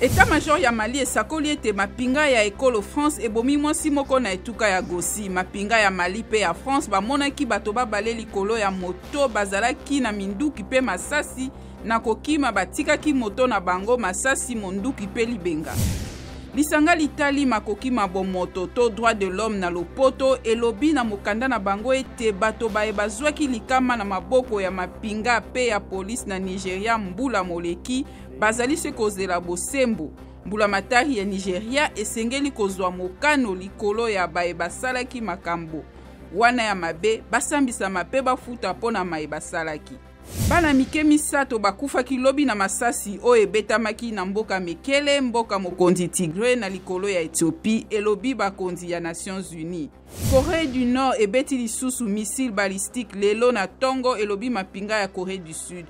État-major ya Mali esakoli ete mapinga ya ekolo France ebomi mwasi moko na etuka ya Gossi. Mapinga ya Mali pe ya France bamonaki bato babale likolo ya moto bazalaki na minduki pe masasi na kokima batikaki moto na bango masasi monduki pe libenga. Lisanga litali makoki mabomoto to droit de l'homme na lopoto elobi na mokanda na bango ete bato bae bazwaki likama na maboko ya mapinga pe ya police na Nigeria mbula moleki bazali se kozela bosembo. Mbula matari ya Nigeria esengeli kozwa mokano likolo ya bae basalaki makambo wana ya mabe basambisa mape bafuta pona mae basalaki. Bana mike misato bakufaki lobi na masasi o ebetamaki na mboka Mekele, mboka mokonzi Tigre na likolo ya Ethiopie elobi bakonzi ya Nations Unies. Corée du Nord ebeti lisusu missile balistique lelo na Tongo elobi mapinga ya Corée du Sud.